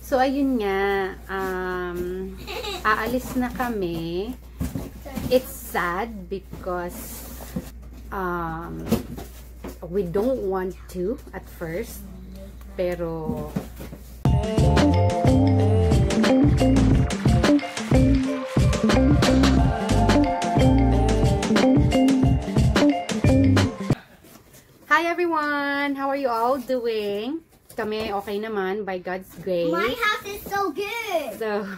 So, ayun nga, aalis na kami. It's sad because we don't want to at first, pero hi everyone! How are you all doing? Kami okay naman by God's grace. My house is so good. So,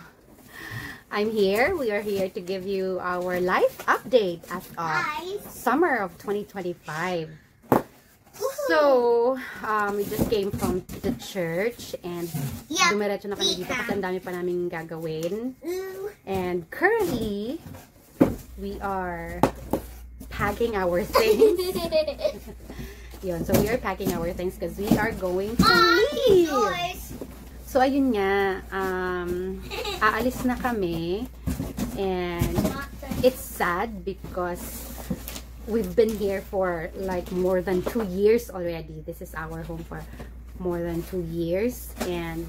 I'm here. We are here to give you our life update as of summer of 2025. So, we just came from the church and dumiretso na kami dito kasi ang dami pa naming gagawin. And currently, we are packing our things. Yun, so we are packing our things because we are going to leave. So, ayun nga, aalis na kami. And it's sad because we've been here for like more than 2 years already. This is our home for more than 2 years. And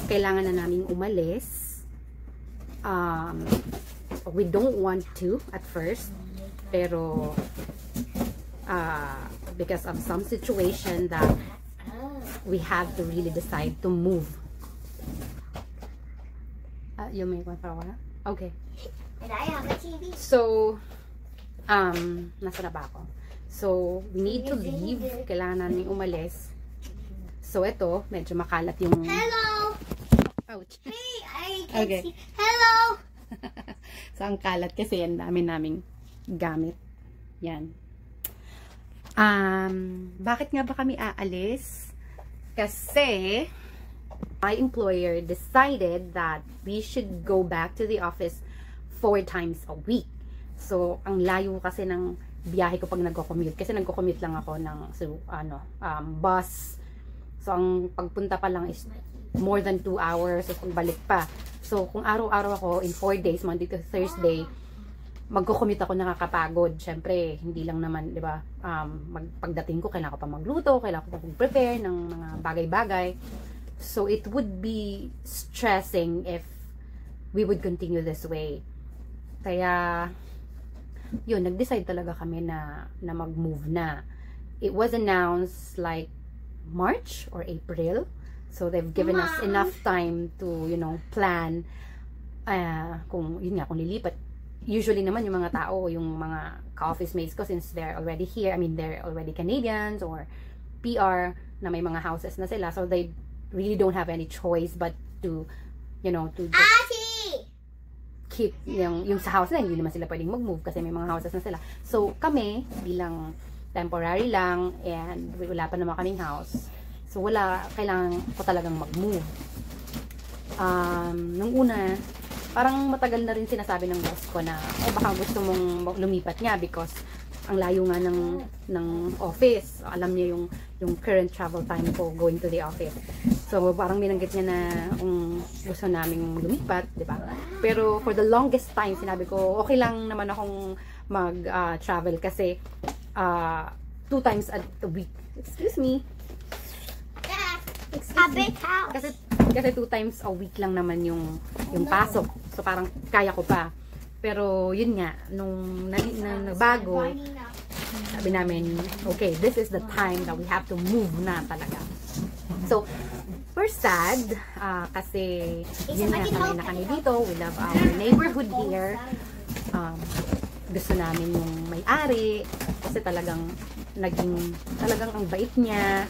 kailangan na namin umalis. We don't want to at first. Pero because of some situation that we have to really decide to move. You may want for a while? Okay. And I have a TV. So, nasa na ba ako? So, we need to leave. Kailangan namin umalis. So, ito, medyo makalat yung... Hello! Ouch. Hey, I can Okay. see. Hello! So, ang kalat kasi yan dami naming gamit. Yan. Bakit nga ba kami aalis? Kasi my employer decided that we should go back to the office 4 times a week. So, ang layo kasi ng biyahe ko pag nagko-commute. Kasi nagko-commute lang ako ng bus. So, ang pagpunta pa lang is more than 2 hours. So, pagbalik pa. So, kung araw-araw ako in 4 days, Monday to Thursday, magko-commute ako, nakakapagod. Siyempre, hindi lang naman, di ba, pagdating ko, kailangan ko pa magluto, kailangan ko pa mag-prepare ng mga bagay-bagay. So, it would be stressing if we would continue this way. Kaya, yun, nag-decide talaga kami na mag-move na. It was announced like March or April. So, they've given us enough time to, you know, plan kung, yun nga, kung lilipat. Usually naman yung mga tao, yung mga ka-office mates ko, since they're already here, I mean, they're already Canadians or PR na may mga houses na sila. So, they really don't have any choice but to, you know, to just keep yung sa house na, hindi naman sila pwedeng mag-move kasi may mga houses na sila. So, kami, bilang temporary lang, and wala pa naman kaming house. So, kailangan ko talagang mag-move. Nung una, parang matagal na rin sinasabi ng boss ko na baka gusto mong lumipat nga because ang layo nga ng office. Alam niya yung current travel time ko going to the office. So parang binanggit niya na gusto naming lumipat, di ba? Pero for the longest time, sinabi ko okay lang naman akong mag-travel kasi 2 times a week. Excuse me. A big house. Kasi 2 times a week lang naman yung pasok. So, parang kaya ko pa. Pero, yun nga, nung nagbago, sabi namin, okay, this is the time that we have to move na talaga. So, we're sad kasi yun nga, sanay na kami dito. We love our neighborhood here. Gusto namin yung may-ari kasi talagang ang bait niya.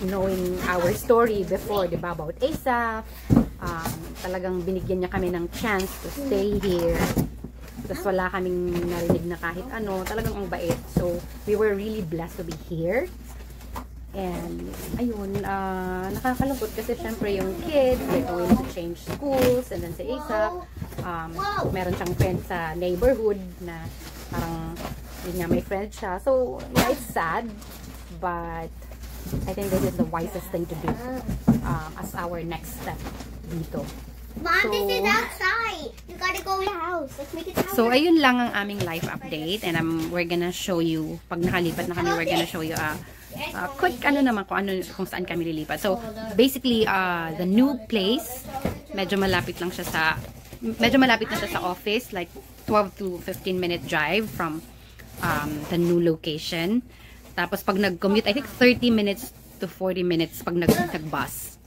Knowing our story before, diba, about Asaph, talagang binigyan niya kami ng chance to stay here. Tapos wala kaming narinig na kahit ano, talagang ang bait. So, we were really blessed to be here. And, ayun, nakakalungkot kasi syempre yung kids, they're going to change schools, and then si Asaph, meron siyang friend sa neighborhood na parang, yun nga, may friend siya. So, yeah, it's sad, but I think this is the wisest thing to do as our next step dito. Mom, this is outside. You gotta go in the house. Let's make it house. So, ayun lang ang aming life update. And we're gonna show you, pag nakalipat na kami, we're gonna show you quick ano naman kung saan kami lilipat. So, basically, the new place, medyo malapit na siya sa office, like 12 to 15 minute drive from the new location. Tapos pag nag-commute, I think 30 minutes to 40 minutes pag nag-bus.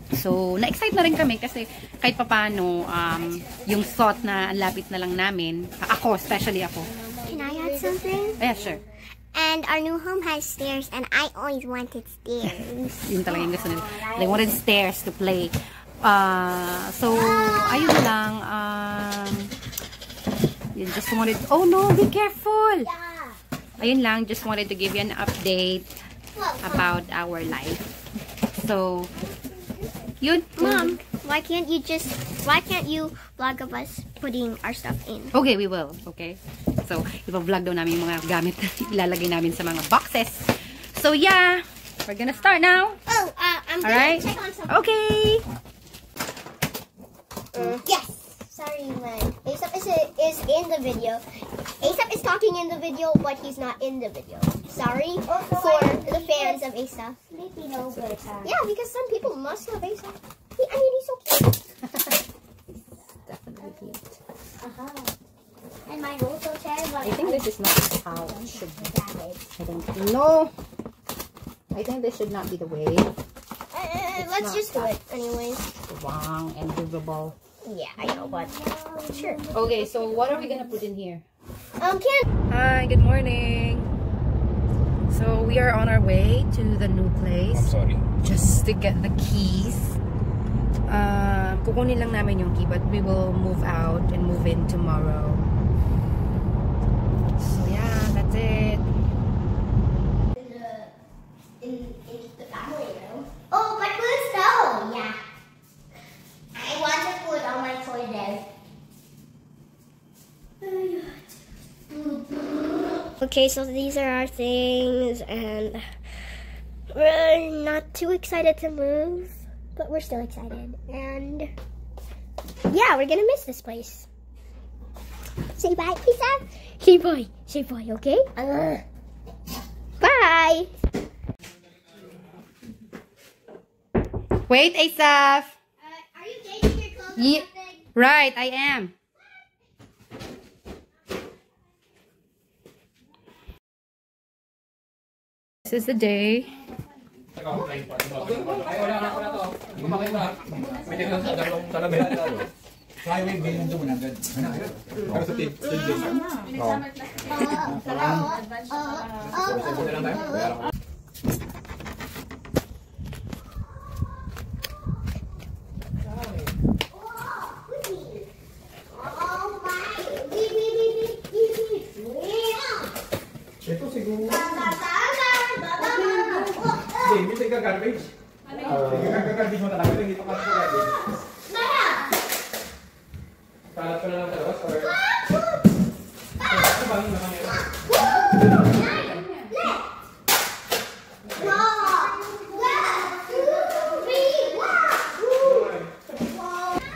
So, na-excite na rin kami kasi kahit papano, yung thought na lapit na lang namin, ako, especially ako. Can I add something? Yeah, sure. And our new home has stairs, and I always wanted stairs. Yun talaga yung gusto nila. They wanted stairs to play. So, ayun lang. You just wanted... Oh no, be careful! Ayun lang, just wanted to give you an update about our life. So, yun. Mom, why can't you vlog of us putting our stuff in? Okay, we will. Okay? So, ipa-vlog daw namin yung mga gamit na ilalagay namin sa mga boxes. So, yeah. We're gonna start now. Oh, I'm Alright? gonna check on something. Okay. Yes. Sorry, man. ASAP is in the video. ASAP is talking in the video, but he's not in the video. Sorry for the fans of ASAP. Yeah, because some people must love ASAP. I mean, he's so cute. Definitely cute. And my also chair, but I think this is not how it should be. I don't know. I think this should not be the way. let's just do it anyways. Wrong and movable. Yeah, I know, but sure. Okay, so what are we gonna put in here? Ken. Hi, good morning. So we are on our way to the new place. I'm sorry. Just to get the keys. Kukunin lang namin yung key, but we will move out and move in tomorrow. So yeah, that's it. In the family room. Oh, my food stove. Yeah. I want to put on my toilet. Okay, so these are our things, and we're not too excited to move, but we're still excited. And yeah, we're gonna miss this place. Say bye, peace out. Say bye, okay? Bye. Wait, Asaf. Are you changing your clothes? Yeah, right, I am. This is the day. Ito siguro. Hindi, hindi ka garbage. Hindi ka garbage mo talaga. Hindi pa ka garbage. Kalat ko na lang talaga. Or... Ano ba yung naman yun?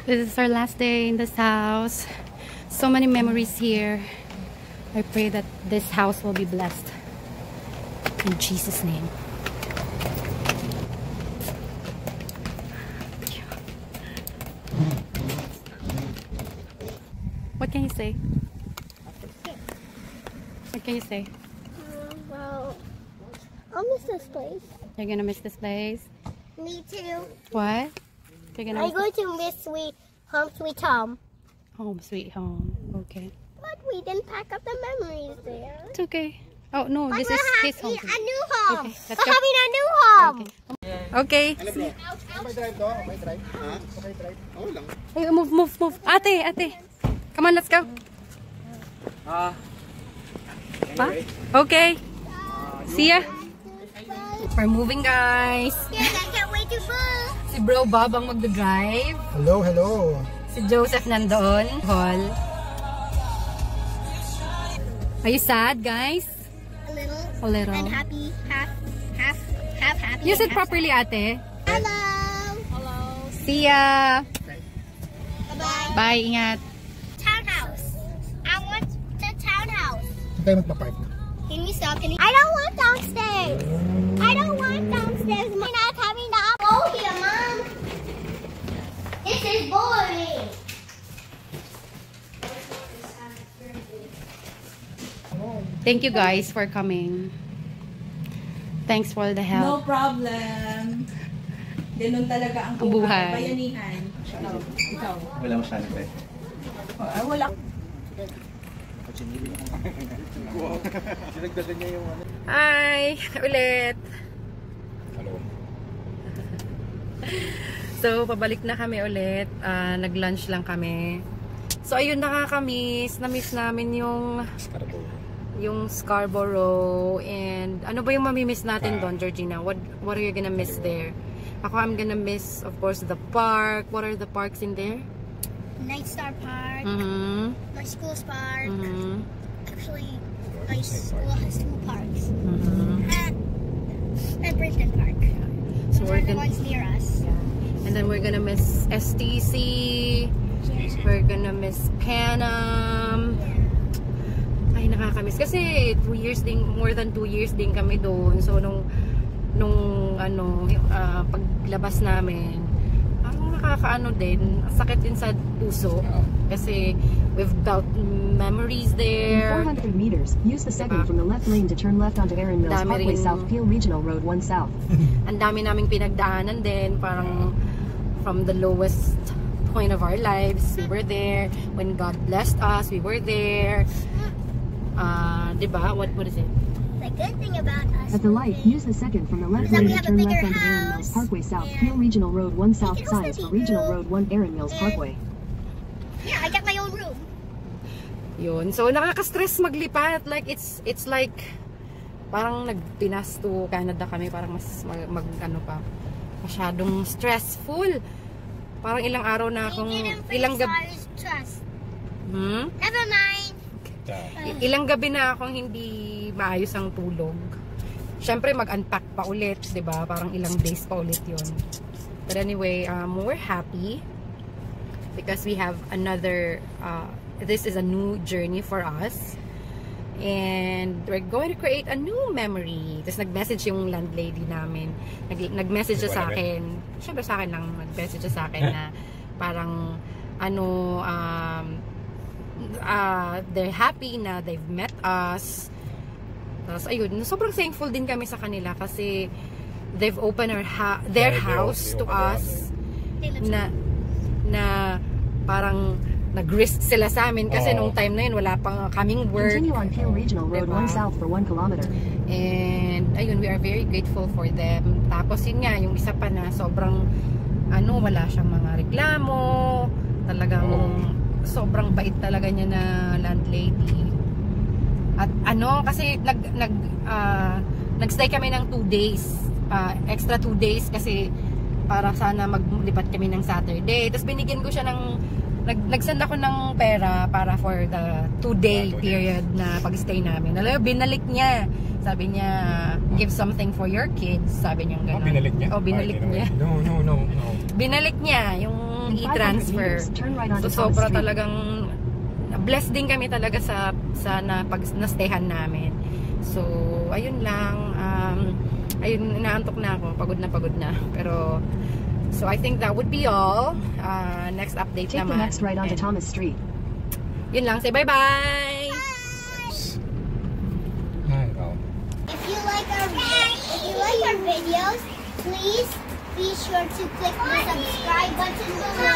This is our last day in this house. So many memories here. I pray that this house will be blessed. In Jesus' name. What can you say? What can you say? Well, I'll miss this place. You're gonna miss this place? Me too. What? You're gonna I'm going to miss Sweet Home. home, sweet home. Okay. But we didn't pack up the memories there. It's okay. Oh no, But this we're is his having home. a new home. Okay, let's We're go. having a new home. Okay. Okay drive to? Okay drive? Ha? Okay drive? Oo lang. Hey, move. Ate. Come on, let's go. Pa? Okay. See ya. We're moving, guys. Yes, I can't wait to move. Si Bro Bob ang magdadrive. Hello. Si Joseph nandoon. Hall. Are you sad, guys? A little. A little. And happy. Half happy. Use and it half properly, ate. Hello. See ya. Bye-bye. Bye, ingat. Townhouse. I want the townhouse. Saan tayo magpapark? Can you stop? I don't want downstairs. I don't want downstairs. We're not having the go here, Mom. This is boring. Thank you guys for coming. Thanks for the help. No problem. Ganun talaga ang Buhay. Bayanihan. Ikaw. Wala masyadong pwede. Wala. Sinagdagan niya yung ano. Hi! Ulit! Hello. So, pabalik na kami ulit. Nag-lunch lang kami. So, ayun, nakakamiss. Na-miss namin yung Scarborough. And ano ba yung mamimiss natin doon, Georgina? What are you gonna miss there? Ako, I'm gonna miss, of course, the park. What are the parks in there? Night Star Park. My school's park. Actually, my school has 2 parks. And Brinton Park. So, Those are the ones near us. Yeah. And then we're gonna miss STC. Yeah. We're gonna miss Panam. Ay, nakakamiss. Kasi 2 years din, more than 2 years din kami doon. So, nung paglabas namin, parang nakakaano din, sakit din sa puso. Kasi we've built memories there. In 400 meters, use the second from the left lane to turn left onto Erin Mills Dami Parkway rin. South, Peel Regional Road 1 South. Ang dami naming pinagdaanan din, parang from the lowest point of our lives, we were there. When God blessed us, we were there. Diba? What is it? The good thing about us At the light, use the second from the left lane to turn left onto Erin Mills Parkway South, Peel Regional Road 1 South. Signs for Regional Road 1 Erin Mills Parkway. Yeah, I got my own room. Yun. So, nakaka-stress maglipat. Like, it's like, parang nag-Pinas to Canada kami. Parang mas masyadong stressful. Parang ilang araw na akong, ilang gabi, Never mind. ilang gabi na akong hindi maayos ang tulog. Syempre, mag-unpack pa ulit, diba? Parang ilang days pa ulit yun. But anyway, we're happy because we have another, this is a new journey for us. And we're going to create a new memory. Tapos nag-message yung landlady namin. Nag-message siya sa akin. Siyempre sa akin lang, nag-message siya sa akin na parang, they're happy na they've met us. Tapos ayun, sobrang thankful din kami sa kanila kasi they've opened their house to us na parang nag-risk sila sa amin kasi nung time na yun wala pang kaming work. Continue on Peel Regional Road 1 South for 1 kilometer. And ayun, we are very grateful for them. Tapos yun nga, yung isa pa na sobrang wala siyang mga reklamo. Talagang sobrang bait talaga niya na landlady. At kasi nagstay kami ng 2 days. Extra 2 days kasi para sana maglipat kami ng Saturday. Tapos binigyan ko siya ng nagsend ako ng pera para for the 2-day period na pag-stay namin. Alam mo, binalik niya. Sabi niya, give something for your kids. Sabi niya gano'n. Binalik niya? Binalik niya. No. Binalik niya yung e-transfer. So, sobra talagang blessed din kami talaga sa na-stayhan namin. So, ayun lang. Ayun, inaantok na ako. Pagod na. Pero, so I think that would be all. Next update Take naman. the next right onto Thomas Street. Yun lang. Say bye-bye! If you like our videos, please be sure to click the subscribe button below.